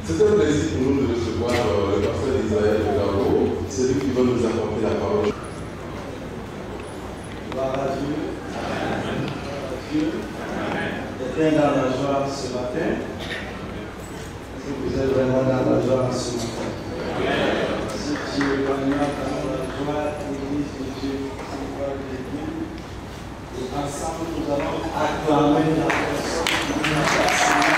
C'est un plaisir pour nous de recevoir le pasteur Israël Gabo, celui qui va nous apporter la parole. Gloire à Dieu. Dieu est dans la joie ce matin. Est-ce que vous êtes vraiment dans la joie ce matin? Si Dieu est vraiment dans la joie, l'Église de Dieu, c'est la gloire de Dieu. Et ensemble, nous allons acclamer la personne qui nous a passé.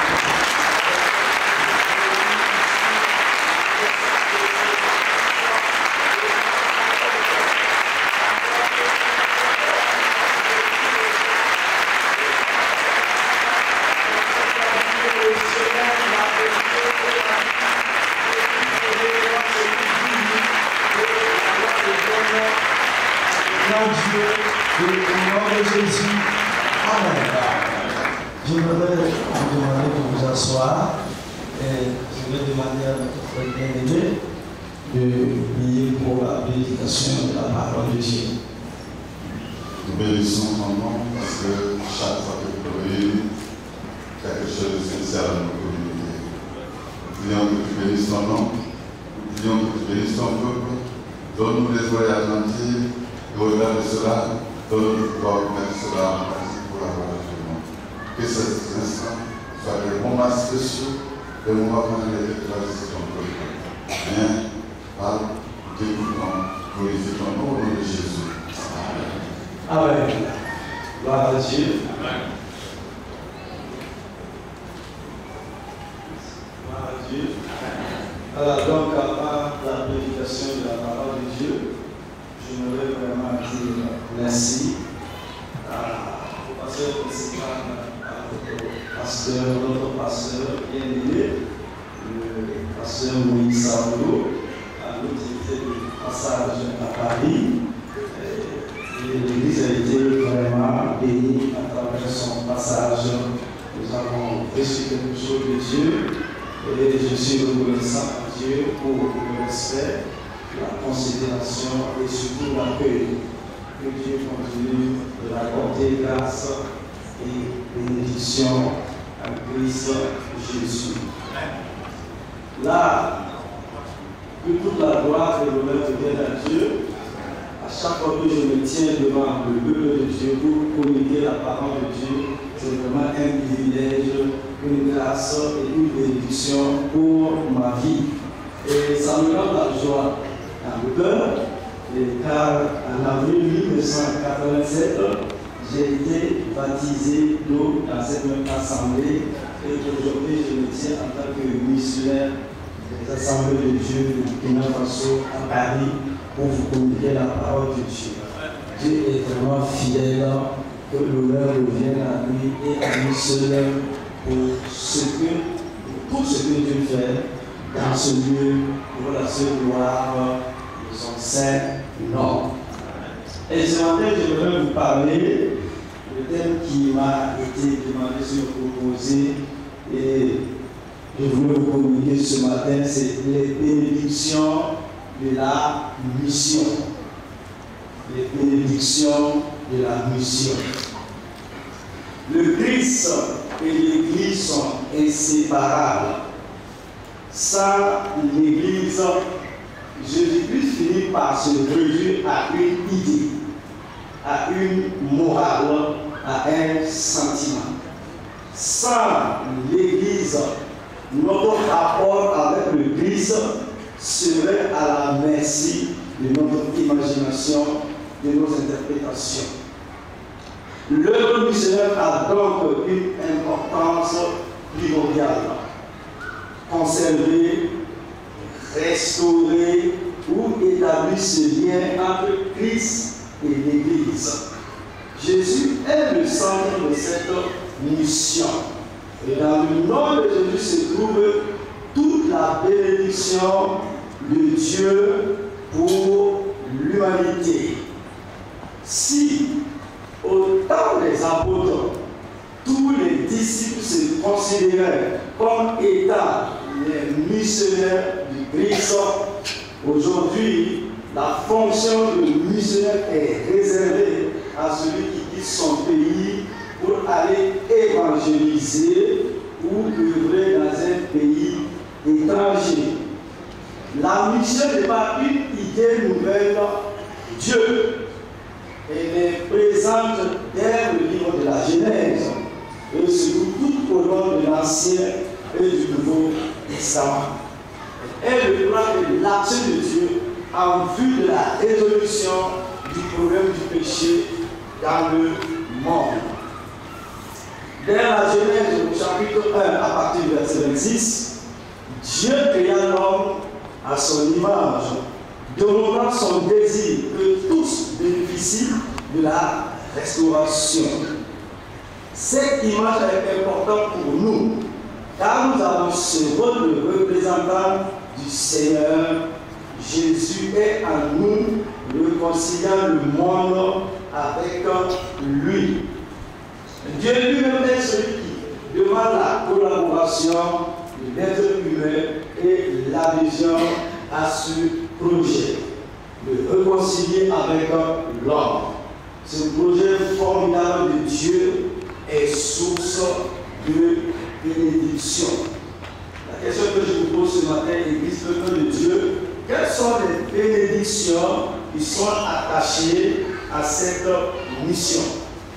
Jésus. Amen. Je voudrais vous demander de vous asseoir et je vais demander à notre frère bien-aimé de prier pour la bénédiction de la parole de Dieu. Nous bénissons ton nom parce que chaque fois que tu réunis, quelque chose de sincère à nous communiquer. Nous prions que tu bénisses ton nom, nous prions que tu bénisses ton peuple, donne-nous des oreilles attentives et au-delà de cela, donne-nous pouvoir mettre cela en pratique pour la gloire de Dieu. Que cet instant soit des moments spéciaux, des moments où on est écrasé ton peuple. Viens, parle, t'écoutons, glorifie ton nom au nom de Jésus. Amen. Amen. Gloire à Dieu. Amen. Gloire à Dieu. Alors donc, avant la prédication de la parole de Dieu, je voudrais vraiment dire merci au pasteur principal, notre pasteur bien-aimé, le pasteur Moïse Saoulou, à l'autorité du passage à Paris. L'Église a été vraiment bénie à travers son passage. Nous avons reçu quelque chose de Dieu et je suis reconnaissant à Dieu pour le respect, la considération et surtout l'accueil. Que Dieu continue de l'accorder grâce et bénédiction à Christ Jésus. Là, que toute la gloire et l'honneur reviennent à Dieu. À chaque fois que je me tiens devant le peuple de Dieu pour communiquer la parole de Dieu, c'est vraiment un privilège, une grâce et une bénédiction pour ma vie. Et ça me rend la joie dans le cœur, car en avril 1987, j'ai été baptisé d'eau dans cette même assemblée et aujourd'hui je me tiens en tant que missionnaire des assemblées de Dieu de Burkina Faso à Paris pour vous communiquer la parole de Dieu. Dieu est vraiment fidèle, que l'honneur revienne à lui et à lui seul pour tout ce que Dieu fait dans ce lieu pour la seule gloire de son saint nom. Et ce matin, je voudrais vous parler du thème qui m'a été demandé sur proposé et je voulais vous communiquer ce matin, c'est les bénédictions de la mission. Les bénédictions de la mission. Le Christ et l'Église sont inséparables. Sans l'Église, Jésus-Christ finit par se réduire à une idée, à une morale, à un sentiment. Sans l'Église, notre rapport avec le Christ serait à la merci de notre imagination, de nos interprétations. L'œuvre missionnaire a donc une importance primordiale. Conserver, restaurer ou établir ce lien entre Christ et l'Église. Jésus est le centre de cette mission. Et dans le nom de Jésus se trouve toute la bénédiction de Dieu pour l'humanité. Si, au temps des apôtres, tous les disciples se considéraient comme étant les missionnaires du Christ, aujourd'hui, la fonction de missionnaire est réservée à celui qui quitte son pays pour aller évangéliser ou œuvrer dans un pays La mission n'est pas une idée nouvelle de Dieu. Elle est présente dès le livre de la Genèse et surtout tout au long de l'Ancien et du Nouveau Testament. Elle est le plan de l'action de Dieu en vue de la résolution du problème du péché dans le monde. Dès la Genèse au chapitre 1 à partir du verset 26, Dieu créa l'homme à son image, demandant son désir que tous bénéficient de la restauration. Cette image est importante pour nous, car nous avons ce rôle de représentant du Seigneur. Jésus est en nous, réconciliant le monde avec lui. Dieu lui-même est celui qui demande la collaboration de l'être humain et l'adhésion à ce projet de réconcilier avec l'homme. Ce projet formidable de Dieu est source de bénédiction. La question que je vous pose ce matin, Église peuple de Dieu, quelles sont les bénédictions qui sont attachées à cette mission?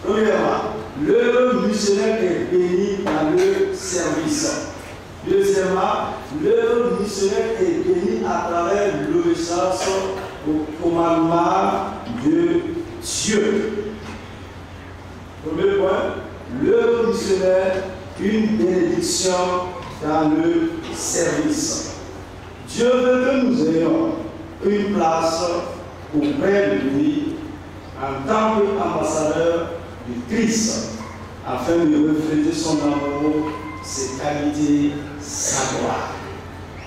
Premièrement, l'œuvre missionnaire est bénie dans le service. Deuxièmement, l'œuvre missionnaire est bénie à travers l'obéissance au commandement de Dieu. Premier point, l'œuvre missionnaire, une bénédiction dans le service. Dieu veut que nous ayons une place auprès de lui en tant qu'ambassadeur du Christ, afin de refléter son amour, ses qualités, sa gloire.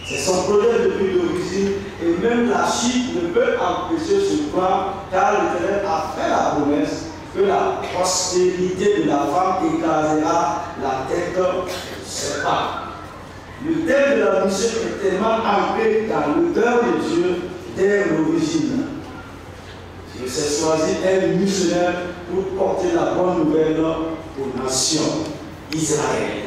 C'est son projet depuis l'origine, et même la chute ne peut empêcher ce plan, car l'Éternel a fait la promesse que la prospérité de la femme écrasera la tête du serpent. Le thème de la mission est tellement ancré dans le cœur de Dieu dès l'origine. Dieu s'est choisi un missionnaire pour porter la bonne nouvelle aux nations, Israël.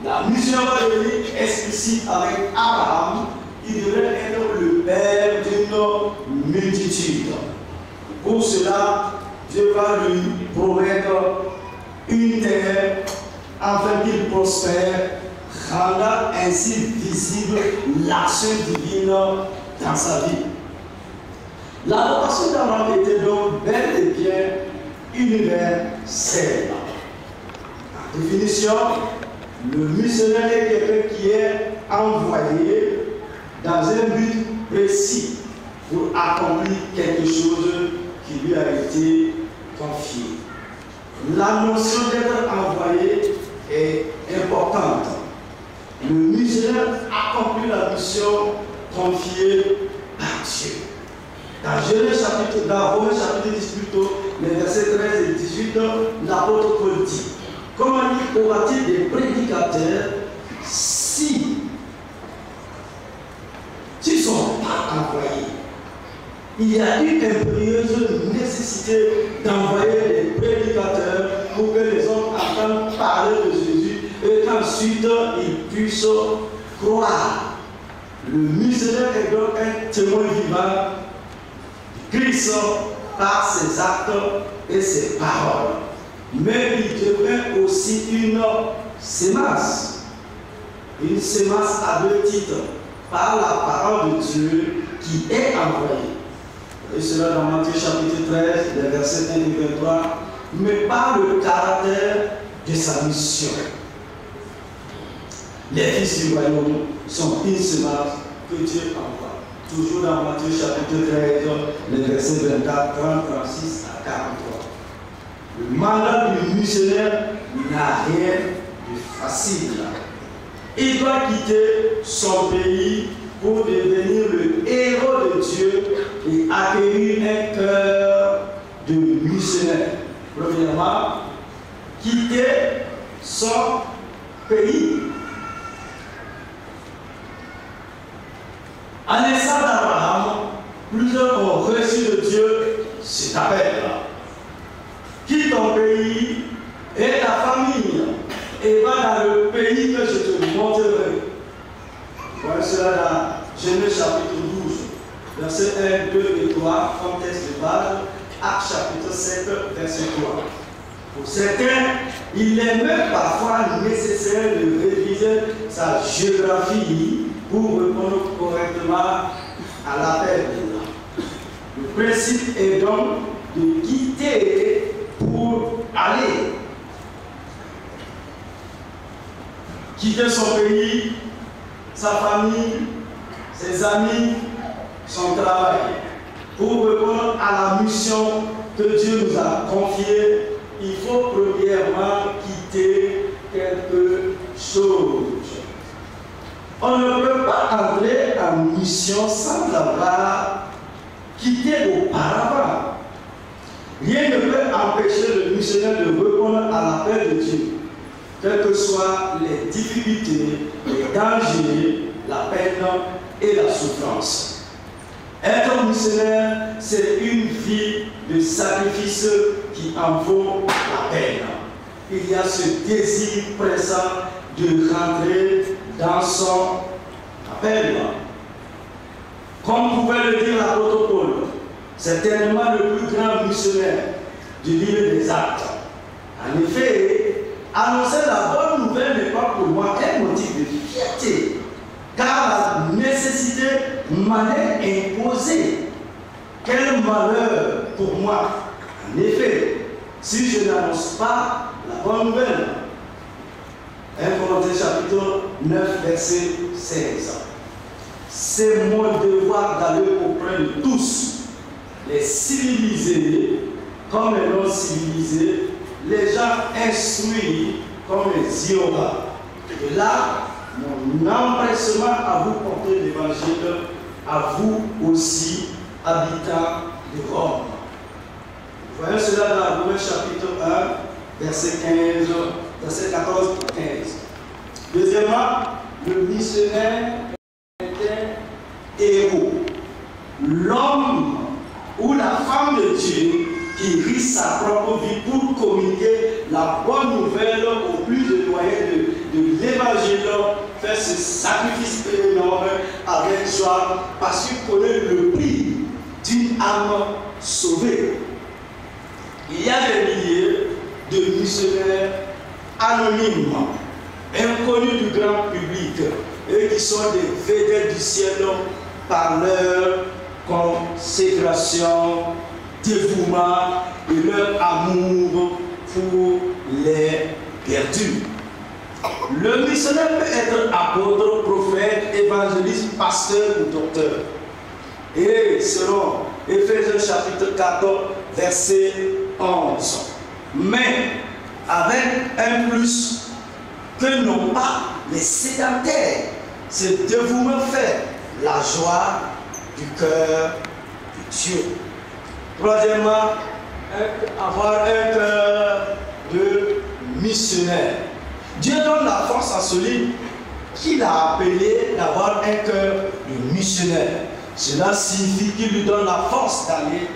La mission va devenir explicite avec Abraham, qui devrait être le père d'une multitude. Pour cela, Dieu va lui promettre une terre afin qu'il prospère, rendant ainsi visible l'action divine dans sa vie. La vocation d'Abraham était donc bel et bien universelle. En définition, le missionnaire est quelqu'un qui est envoyé dans un but précis pour accomplir quelque chose qui lui a été confié. La notion d'être envoyé est importante. Le missionnaire accomplit la mission confiée par Dieu. Dans Romains chapitre 10 plutôt, les versets 13 et 18, l'apôtre Paul dit: comment aura-t-il des prédicateurs si ils ne sont pas envoyés? Il y a une impérieuse nécessité d'envoyer des prédicateurs pour que les hommes entendent parler de Jésus et qu'ensuite ils puissent croire. Le missionnaire est donc un témoin vivant de Christ par ses actes et ses paroles. Mais il devient aussi une sémence. Une sémence à deux titres, par la parole de Dieu qui est envoyée. Et cela dans Matthieu chapitre 13, les versets 1 et 23, mais par le caractère de sa mission. Les fils du royaume sont une semence que Dieu envoie. Toujours dans Matthieu chapitre 13, les versets 24, 30, 36 à 43. Le mandat du missionnaire n'a rien de facile. Il doit quitter son pays pour devenir le héros de Dieu et acquérir un cœur de missionnaire. Premièrement, quitter son pays. À l'instar d'Abraham, plusieurs ont reçu de Dieu cet appel-là. Quitte ton pays et ta famille et va dans le pays que je te montrerai. Voilà cela Genèse chapitre 12, versets 1, 2 et 3, comme texte de base, Actes chapitre 7, verset 3. Pour certains, il est même parfois nécessaire de réviser sa géographie pour répondre correctement à l'appel. Le principe est donc de quitter pour aller. Quitter son pays, sa famille, ses amis, son travail, pour répondre à la mission que Dieu nous a confiée. Il faut premièrement quitter quelque chose. On ne peut pas entrer en mission sans avoir quitté auparavant. Rien ne peut empêcher le missionnaire de répondre à l'appel de Dieu, quelles que soient les difficultés, les dangers, la peine et la souffrance. Être missionnaire, c'est une vie de sacrifice qui en vaut la peine. Il y a ce désir pressant de rentrer dans son appel. Comme pouvait le dire l'apôtre Paul, certainement le plus grand missionnaire du livre des Actes. En effet, annoncer la bonne nouvelle n'est pas pour moi un motif de fierté, car la nécessité m'en est imposée. Quel malheur pour moi! En effet, si je n'annonce pas la bonne nouvelle. 1 Corinthiens chapitre 9, verset 16. C'est mon devoir d'aller auprès de tous, les civilisés comme les non civilisés, les gens instruits comme les ignorants. Et là, mon empressement à vous porter l'évangile, à vous aussi, habitants de Rome. Vous voyez cela dans Romains chapitre 1, verset 15, verset 14 à 15. Deuxièmement, le missionnaire était héros. L'homme ou la femme de Dieu qui risque sa propre vie pour communiquer la bonne nouvelle au plus éloigné de l'évangile, fait ce sacrifice énorme avec joie parce qu'il connaît le prix d'une âme sauvée. Il y a des milliers de missionnaires anonymes, inconnus du grand public, et qui sont des vedettes du ciel par leur consécration, dévouement et leur amour pour les perdus. Le missionnaire peut être apôtre, prophète, évangéliste, pasteur ou docteur. Et selon Éphésiens chapitre 14, verset 11. Mais avec un plus que n'ont pas les sédentaires. Ce dévouement fait la joie du cœur de Dieu. Troisièmement, avoir un cœur de missionnaire. Dieu donne la force à celui qu'il a appelé d'avoir un cœur de missionnaire. Cela signifie qu'il lui donne la force d'aller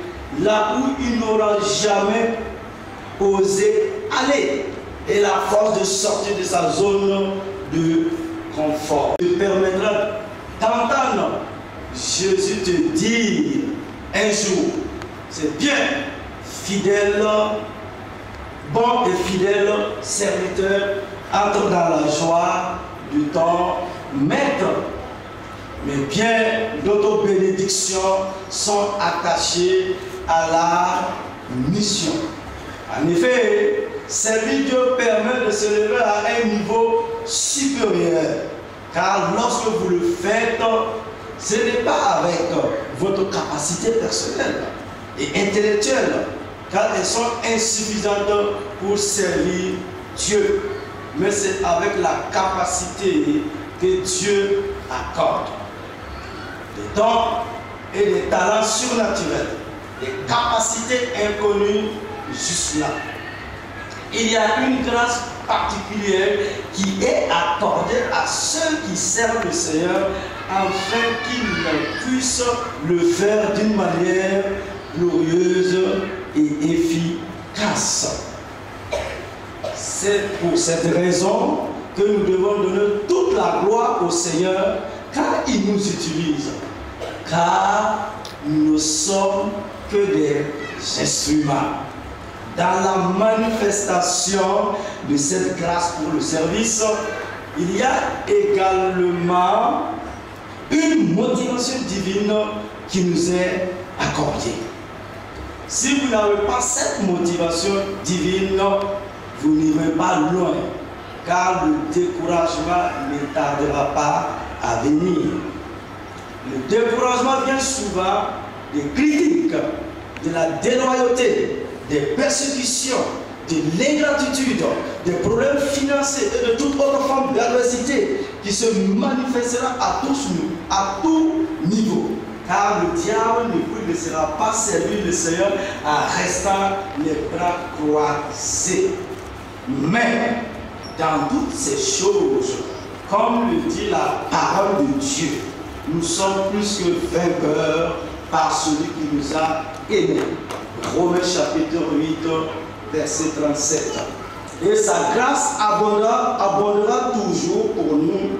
là où il n'aura jamais osé aller et la force de sortir de sa zone de confort. Il permettra d'entendre Jésus te dire un jour, c'est bien, fidèle, bon et fidèle serviteur, entre dans la joie de ton maître. Mais bien d'autres bénédictions sont attachées à la mission. En effet, servir Dieu permet de s'élever à un niveau supérieur. Car lorsque vous le faites, ce n'est pas avec votre capacité personnelle et intellectuelle, car elles sont insuffisantes pour servir Dieu. Mais c'est avec la capacité que Dieu accorde. Des dons et des talents surnaturels, des capacités inconnues jusque là. Il y a une grâce particulière qui est accordée à ceux qui servent le Seigneur afin qu'ils puissent le faire d'une manière glorieuse et efficace. C'est pour cette raison que nous devons donner toute la gloire au Seigneur, quand il nous utilise, car nous ne sommes que des instruments dans la manifestation de cette grâce pour le service. Il y a également une motivation divine qui nous est accordée. Si vous n'avez pas cette motivation divine, vous n'irez pas loin, car le découragement ne tardera pas à venir. Le découragement vient souvent des critiques, de la déloyauté, des persécutions, de l'ingratitude, des problèmes financiers et de toute autre forme d'adversité qui se manifestera à tout niveau. Car le diable ne vous laissera pas servir le Seigneur en restant les bras croisés. Mais dans toutes ces choses, comme le dit la parole de Dieu, nous sommes plus que vainqueurs par celui qui nous a aimés. Romains chapitre 8, verset 37. Et sa grâce abondera toujours pour nous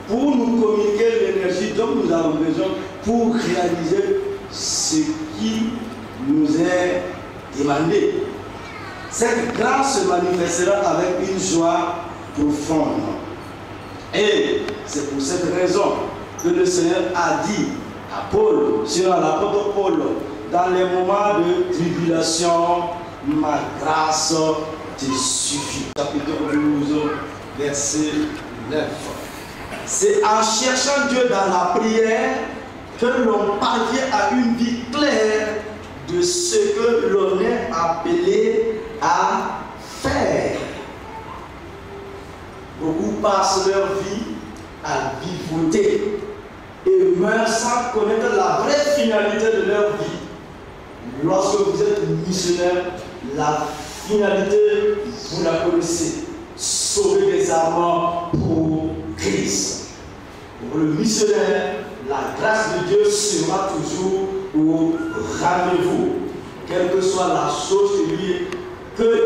communiquer l'énergie dont nous avons besoin pour réaliser ce qui nous est demandé. Cette grâce se manifestera avec une joie profonde. Et c'est pour cette raison que le Seigneur a dit à Paul, sur l'apôtre Paul, dans les moments de tribulation, ma grâce te suffit. Chapitre 12, verset 9. C'est en cherchant Dieu dans la prière que l'on parvient à une vie claire de ce que l'on est appelé à faire. Beaucoup passent leur vie à vivoter et meurent sans connaître la vraie finalité de leur vie. Lorsque vous êtes missionnaire, la finalité, vous la connaissez. Sauver des âmes pour Christ. Pour le missionnaire, la grâce de Dieu sera toujours au rendez-vous. Quelle que soit la chose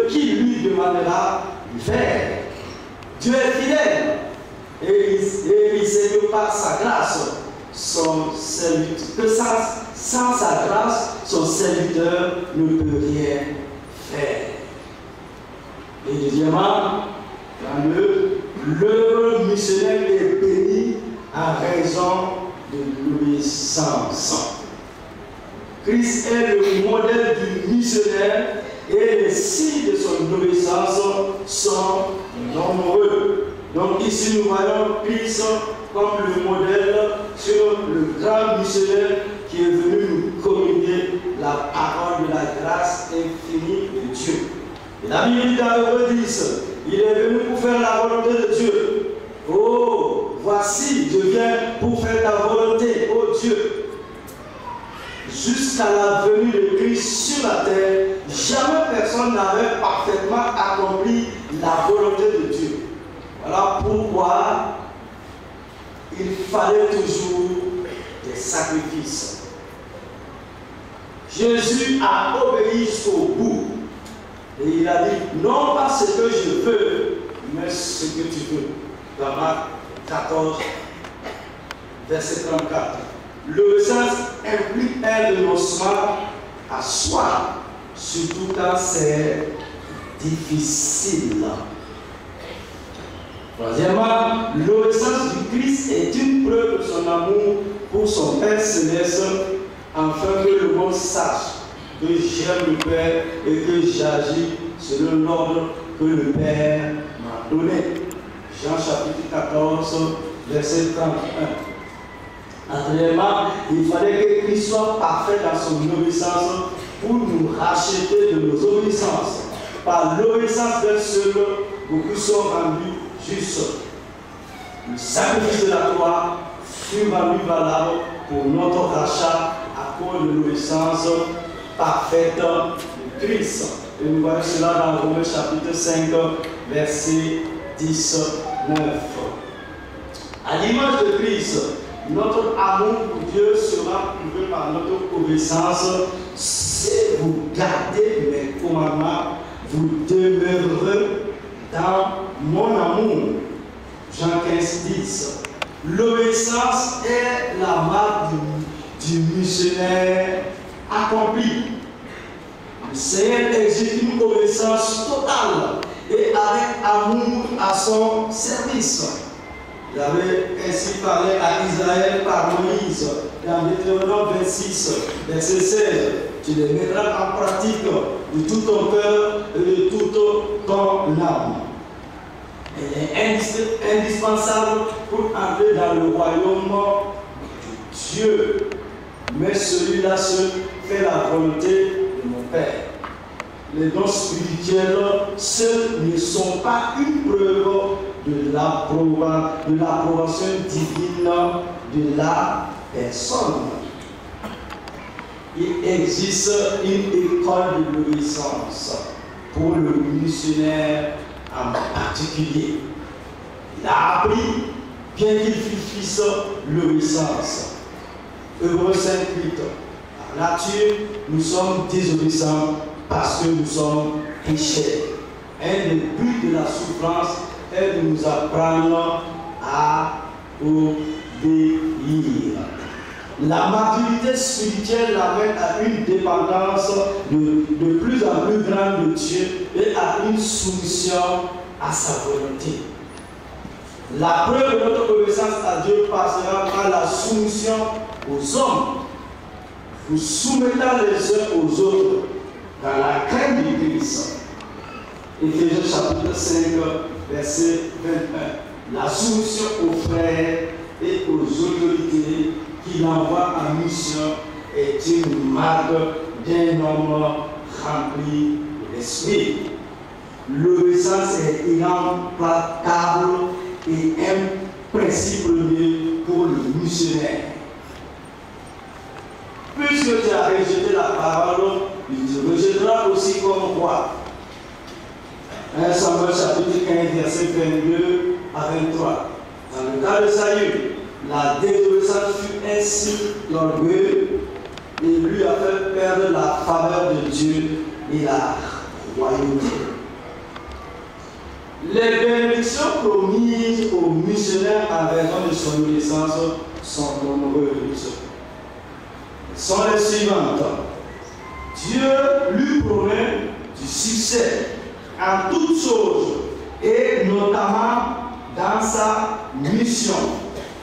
qui lui demandera de faire. Dieu est fidèle et il sait par sa grâce son serviteur. Que sans sa grâce, son serviteur ne peut rien faire. Et deuxièmement, l'œuvre missionnaire est bénie en raison de l'obéissance. Christ est le modèle du missionnaire et les signes de son obéissance sont nombreux. Donc ici nous voyons Christ comme le modèle sur le grand missionnaire qui est venu nous communiquer la parole de la grâce infinie de Dieu. Et la Bible dit dans Hébreux 10, il est venu pour faire la volonté de Dieu. Oh, voici, je viens pour faire ta volonté, oh Dieu. Jusqu'à la venue de Christ sur la terre, jamais personne n'avait parfaitement accompli la volonté de Dieu. Voilà pourquoi il fallait toujours des sacrifices. Jésus a obéi jusqu'au bout. Et il a dit, non pas ce que je veux, mais ce que tu veux. Dans Marc 14, verset 34. L'obéissance implique un renoncement à soi, surtout quand c'est difficile. Troisièmement, l'obéissance du Christ est une preuve de son amour pour son Père Céleste, afin que le monde sache que j'aime le Père et que j'agis selon l'ordre que le Père m'a donné. Jean chapitre 14, verset 31. Quatrièmement, il fallait que Christ soit parfait dans son obéissance pour nous racheter de nos obéissances. Par l'obéissance d'un seul, beaucoup sont rendus justes. Le sacrifice de la croix fut rendu valable pour notre rachat à cause de l'obéissance parfaite de Christ. Et nous voyons cela dans Romains chapitre 5, verset 10-9. À l'image de Christ, notre amour pour Dieu sera prouvé par notre obéissance. Si vous gardez mes commandements, vous demeurerez dans mon amour. Jean 15, 10. L'obéissance est la marque du missionnaire accompli. Le Seigneur exige une obéissance totale et avec amour à son service. Il avait ainsi parlé à Israël par Moïse dans Deutéronome 26, verset 16. Tu les mettras en pratique de tout ton cœur et de toute ton âme. Elle est indispensable pour entrer dans le royaume de Dieu. Mais celui-là seul fait la volonté de mon Père. Les dons spirituels seuls ne sont pas une preuve de l'approbation divine de la personne. Il existe une école de l'obéissance pour le missionnaire en particulier. Il a appris, bien qu'il fût fils, l'obéissance. Hébreux 5:8. Par nature, nous sommes désobéissants parce que nous sommes pécheurs. Un des buts de la souffrance est de nous apprendre à obéir. La maturité spirituelle l'amène à une dépendance de plus en plus grande de Dieu et à une soumission à sa volonté. La preuve de notre obéissance à Dieu passera par la soumission aux hommes, vous soumettant les uns aux autres dans la crainte du Christ. Éphésiens chapitre 5, verset 21. La soumission aux frères et aux autorités qui l'envoient en mission est une marque d'un homme rempli de l'esprit. L'obéissance est irrémplacable et un principe premier pour le missionnaire. Puisque tu as rejeté la parole, tu rejetteras aussi comme roi. 1 Samuel chapitre 15, verset 22 à 23. Dans le cas de Saül, la désobéissance fut ainsi l'orgueil et lui a fait perdre la faveur de Dieu et la royauté. Les bénédictions promises aux missionnaires en raison de son obéissance sont nombreuses. Elles sont les suivantes. Dieu lui promet du succès en toutes choses et notamment dans sa mission.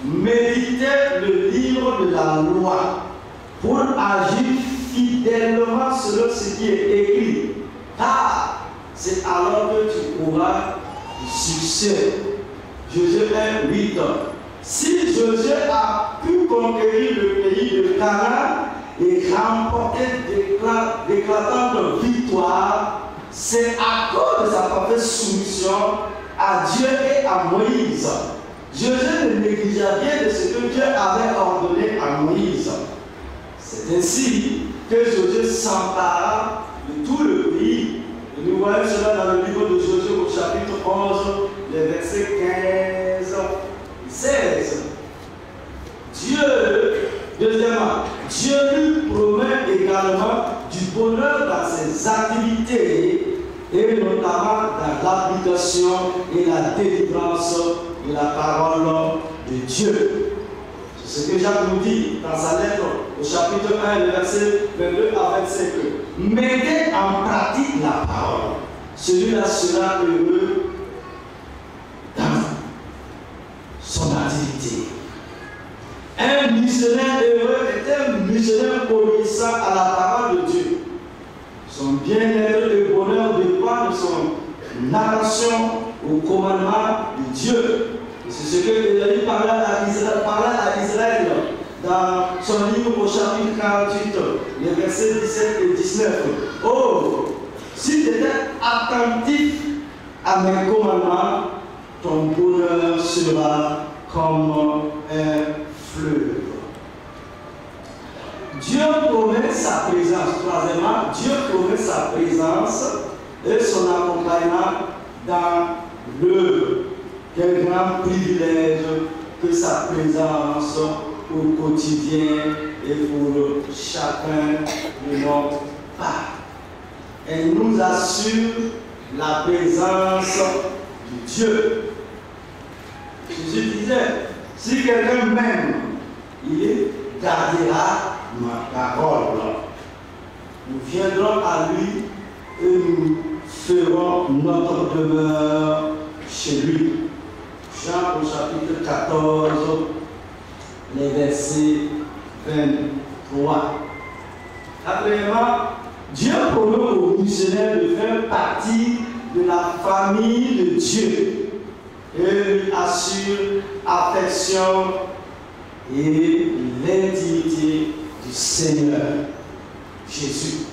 Méditez le livre de la loi pour agir fidèlement selon ce qui est écrit, car c'est alors que tu auras du succès. Josué 1:8. Si Josué a pu conquérir le pays de Canaan et remporter d'éclatantes victoires, c'est à cause de sa parfaite soumission à Dieu et à Moïse. Josué ne négligea rien de ce que Dieu avait ordonné à Moïse. C'est ainsi que Josué s'empara de tout le pays. Et nous voyons cela dans le livre de Josué au chapitre 11, les versets 15 et 16. Deuxièmement, Dieu lui promet également du bonheur dans ses activités et notamment dans l'application et la délivrance de la parole de Dieu. C'est ce que Jacques nous dit dans sa lettre au chapitre 1, le verset 22 à 25. Mettez en pratique la parole. Celui-là sera heureux dans son activité. Un missionnaire heureux est un missionnaire obéissant à la parole de Dieu. Son bien-être et bonheur dépend de son attention au commandement de Dieu. C'est ce que Ésaïe parlait à Israël dans son livre au chapitre 48, les versets 17 et 19. Oh, si tu étais attentif à mes commandements, ton bonheur sera comme un fleuve. Dieu promet sa présence. Troisièmement, Dieu promet sa présence et son accompagnement dans l'œuvre. Quel grand privilège que sa présence au quotidien et pour chacun de notre part. Elle nous assure la présence de Dieu. Jésus disait, Si quelqu'un m'aime, il gardera ma parole. Nous viendrons à lui et nous ferons notre demeure chez lui. Jean au chapitre 14, les versets 23. Après-moi, Dieu promet aux missionnaires de faire partie de la famille de Dieu et lui assure affection et l'intimité du Seigneur Jésus.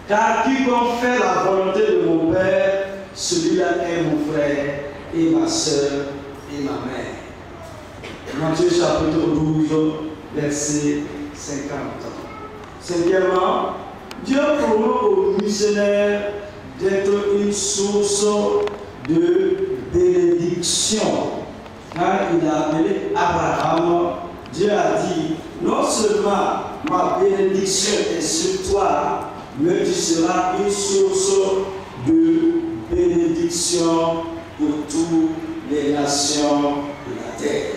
Car quiconque fait la volonté de mon Père, celui-là est mon frère et ma soeur et ma mère. Matthieu chapitre 12, verset 50. Cinquièmement, Dieu promet aux missionnaires d'être une source de bénédiction. Quand il a appelé Abraham, Dieu a dit, non seulement ma bénédiction est sur toi, mais tu seras une source de bénédiction pour toutes les nations de la terre.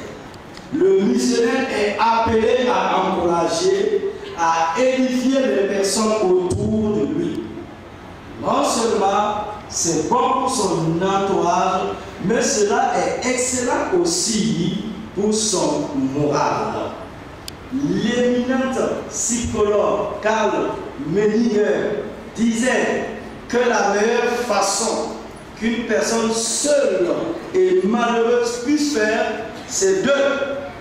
Le missionnaire est appelé à encourager, à édifier les personnes autour de lui. Non seulement c'est bon pour son entourage, mais cela est excellent aussi pour son moral. L'éminente psychologue Carl Menninger disait que la meilleure façon qu'une personne seule et malheureuse puisse faire, c'est de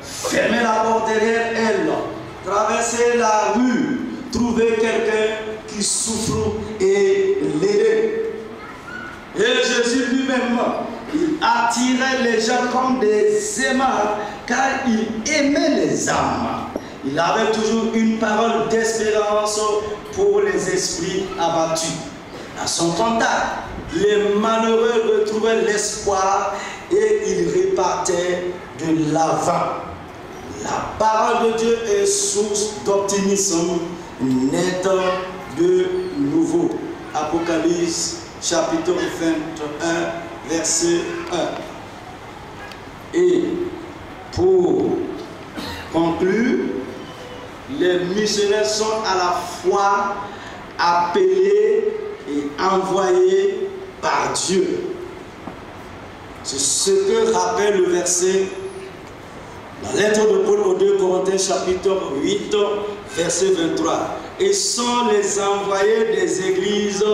fermer la porte derrière elle, traverser la rue, trouver quelqu'un qui souffre et l'aider. Et Jésus lui-même, il attirait les gens comme des aimants, car il aimait les âmes. Il avait toujours une parole d'espérance pour les esprits abattus. À son contact, les malheureux retrouvaient l'espoir et ils repartaient de l'avant. La parole de Dieu est source d'optimisme, net de nouveau. Apocalypse chapitre 21, verset 1. Et pour conclure, les missionnaires sont à la fois appelés et envoyés par Dieu. C'est ce que rappelle le verset, la lettre de Paul aux 2 Corinthiens chapitre 8, verset 23. Et sont les envoyés des églises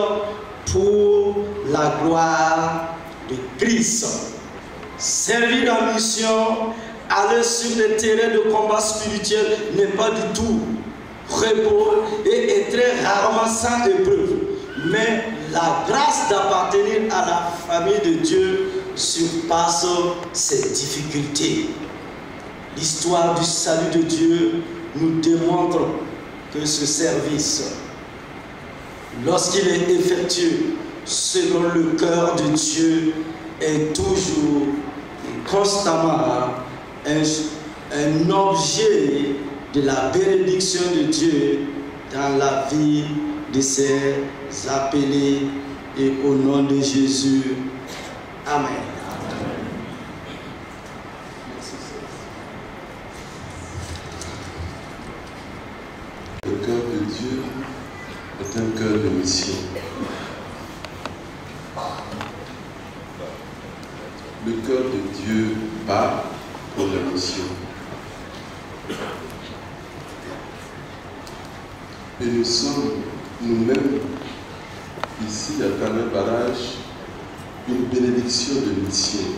pour la gloire de Christ. Servir en mission, aller sur le terrain de combat spirituel n'est pas du tout repos et est très rarement sans épreuve. Mais la grâce d'appartenir à la famille de Dieu surpasse ces difficultés. L'histoire du salut de Dieu nous démontre que ce service, lorsqu'il est effectué selon le cœur de Dieu, est toujours et constamment un objet de la bénédiction de Dieu dans la vie de ses appelés, et au nom de Jésus. Amen. Le cœur de Dieu est un cœur de mission. Le cœur de Dieu bat pour la mission. Et nous sommes nous-mêmes, ici à Canet Barrage, une bénédiction de mission.